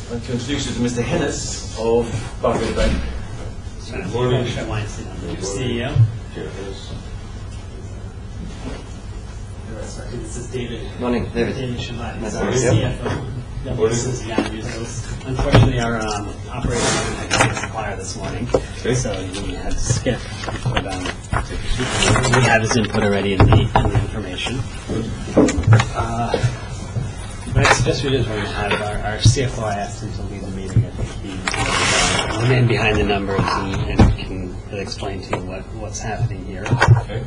I'd like to introduce you to Mr. Hennis of Barclays Bank. Good morning. CEO. This is David. Morning, David. David Shabbat. Nice Our to meet you. CFO. This is Jan Yuzos. Unfortunately, our operator had a supplier this morning, so he had to skip. But we have his input already in the information. What I suggest we do is we're going to have our CFO. I asked him to lead the meeting. I think he's the man behind the numbers and can explain to you what's happening here.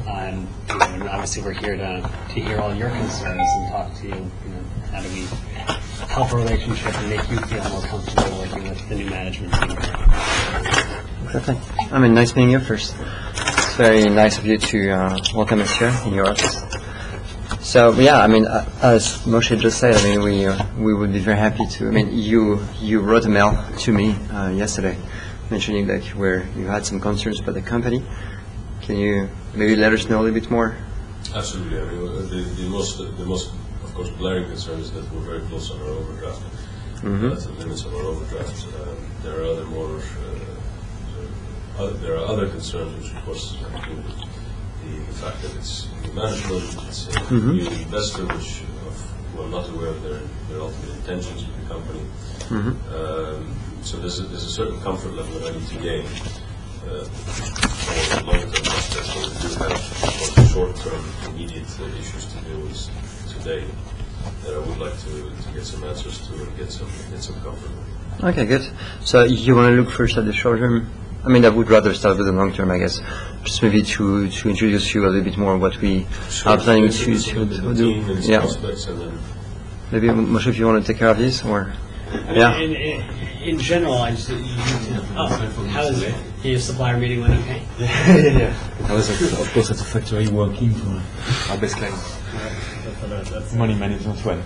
And obviously, we're here to hear all your concerns and talk to you. How do we help a relationship and make you feel more comfortable working with the new management team? Exactly. I mean, nice meeting you first. It's very nice of you to welcome us here in your office. So yeah, I mean, as Moshe just said, I mean, we would be very happy to. I mean, you wrote a mail to me yesterday, mentioning that you had some concerns about the company. Can you maybe let us know a little bit more? Absolutely. I mean, the most of course glaring concern is that we're very close on our overdraft. That's the limits of our overdraft. There are other concerns, which of course have to do with the fact that it's new management, it's a new investor, which we're not aware of their ultimate intentions with the company. So there's a certain comfort level that I need to gain for long-term prospects. So we do have, of course, short-term, immediate issues to deal with today that I would like to get some answers to and get some comfort with. Okay, good. So you want to look first at the short term? I mean, I would rather start with the long term, I guess. Just maybe to introduce you a little bit more what we are planning to do. Yeah. Maybe Moshe, if you want to take care of this, or yeah. In general, I just how is it? Your supplier meeting went okay? Yeah. I was, of course, at the factory working for our best client. Money management well.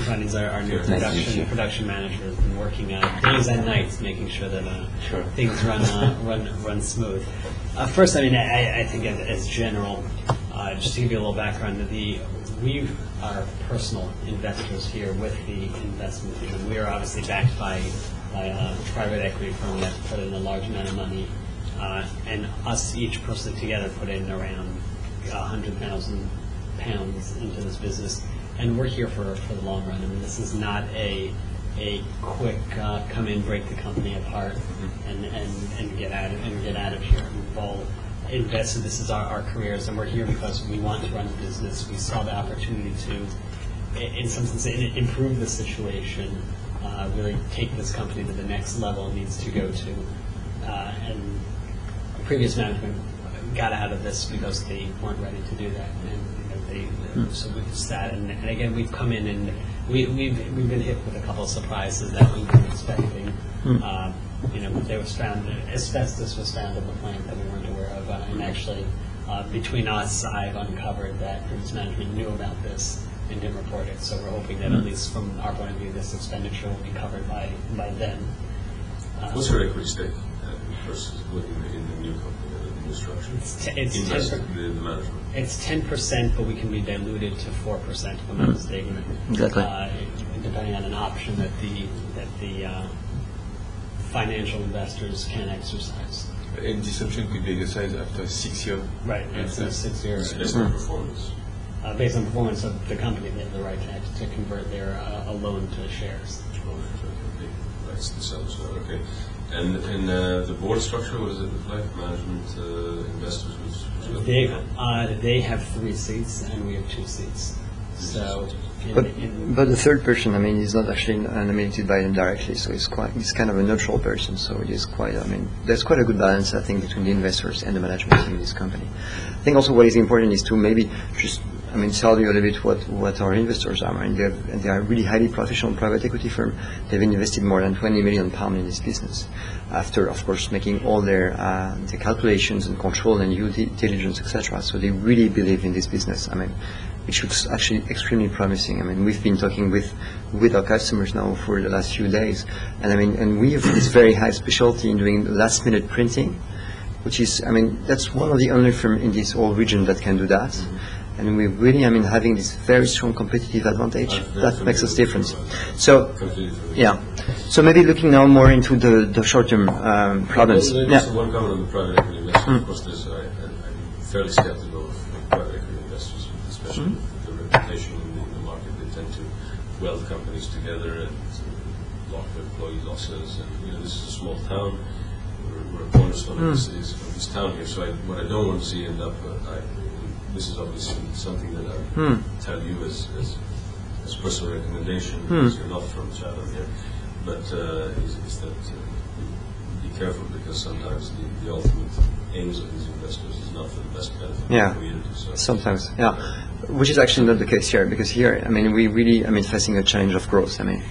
Funny's our new production manager has been working days and nights, making sure that things run smooth. First, I mean, I think as general, just to give you a little background, we are personal investors here with the investment team, and we are obviously backed by a private equity firm that put in a large amount of money, and us each personally together put in around 100,000 pounds into this business, and we're here for the long run. I mean, this is not a quick come in, break the company apart, and get out of here. We've all invested. This is our careers, and we're here because we want to run a business. We saw the opportunity to, in some sense, improve the situation, really take this company to the next level it needs to go to, and previous management got out of this because they weren't ready to do that, and so we sat and again we've come in and we've been hit with a couple of surprises that we weren't expecting. There was asbestos was found in the plant that we weren't aware of, and actually between us, I've uncovered that previous management knew about this and didn't report it. So we're hoping that at least from our point of view, this expenditure will be covered by them. What's your equity stake versus looking in the new company? Structure. It's 10%, but we can be diluted to 4%, if I'm not mistaken. Exactly. Depending on an option that the financial investors can exercise. And this option could be exercised after 6 years. Right. After 6 years. Based on performance. Based on performance of the company, they have the right to convert their a loan to shares. Rights to sell. Okay. And in the board structure, what does it look like? Management, investors? They have 3 seats, and we have 2 seats. So, but the third person, I mean, is not actually nominated by them directly, so he's kind of a neutral person. So it is quite. I mean, there's quite a good balance, I think, between the investors and the management team in this company. I think also what is important is to maybe just, I mean, tell you a little bit what our investors are. I mean, they are a really highly professional private equity firm. They've invested more than £20 million in this business, after, of course, making all their calculations and control and due diligence, etc. So they really believe in this business. I mean, which looks actually extremely promising. I mean, we've been talking with our customers now for the last few days, and I mean, and we have this very high specialty in doing last-minute printing, which is, I mean, that's one of the only firms in this whole region that can do that. And we really, I mean, having this very strong competitive advantage, that makes us different. So, yeah. So maybe looking now more into the short-term problems. Just one comment on the private equity investors. Of course, I'm fairly skeptical of private equity investors, especially the reputation in the market. They tend to weld companies together and lock their employee losses. And this is a small town. We're a cornerstone of this town here. So what I don't want to see end up. This is obviously something that I would tell you as personal recommendation, because you're not from Chatham here, but is that be careful, because sometimes the ultimate aims of these investors is not for the best benefit of the community. So Sometimes, yeah. Which is actually not the case here, because here, I mean, we really, I mean, facing a challenge of growth. I mean,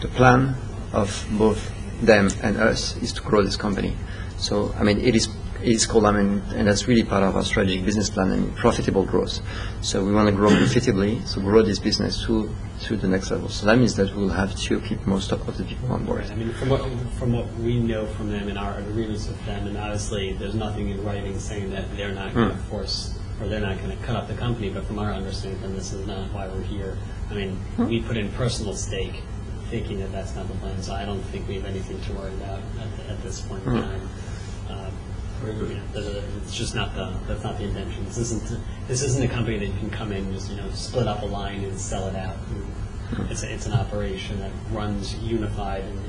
the plan of both them and us is to grow this company. So, I mean, it is called, I mean, and that's really part of our strategic business plan, and profitable growth. So we want to grow profitably, so grow this business to the next level. So that means that we'll have to keep most of the people on board. Right. I mean, from what we know from them in our agreements with them, and obviously there's nothing in writing saying that they're not going to force, or they're not going to cut up the company, but from our understanding, this is not why we're here. I mean, we put in personal stake thinking that that's not the plan, so I don't think we have anything to worry about at this point in time. It's just that's not the intention. This isn't a company that you can come in and just split up a line and sell it out. It's an operation that runs unified, and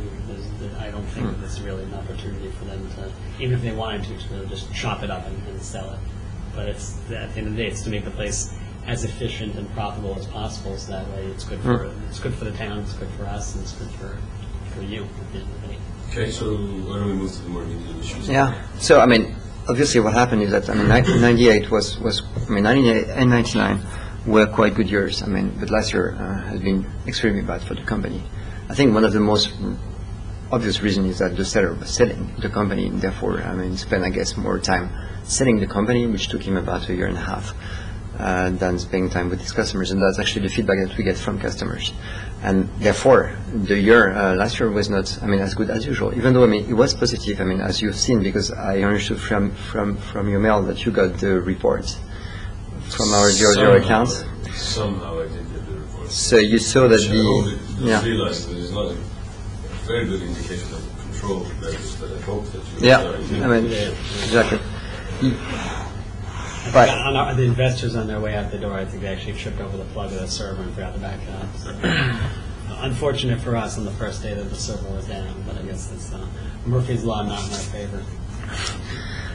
I don't think that this is really an opportunity for them to, even if they wanted to really just chop it up and sell it. But it's at the end of the day, it's to make the place as efficient and profitable as possible. So that way, it's good for the town, it's good for us, and it's good for you at the end of the day. Okay, so why don't we move to the more immediate issues? Yeah. So, I mean, obviously what happened is that, I mean, 1998 I mean, 98 and 99 were quite good years. I mean, but last year has been extremely bad for the company. I think one of the most obvious reasons is that the seller was selling the company, and therefore, I mean, spent, I guess, more time selling the company, which took him about a year and a half. Than spending time with his customers, and that's actually the feedback that we get from customers. And therefore, the year last year was not, I mean, as good as usual. Even though, I mean, it was positive. I mean, as you've seen, because I understood from your mail that you got the reports from our 00 accounts. Somehow I did get the reports. So you saw that I realized that it's not a very good indication of control measures, but I hope that you. I mean, exactly. But the investors on their way out the door, I think they actually tripped over the plug of the server and forgot to back it up. So, unfortunate for us on the first day that the server was down, but I guess it's Murphy's Law not in our favor.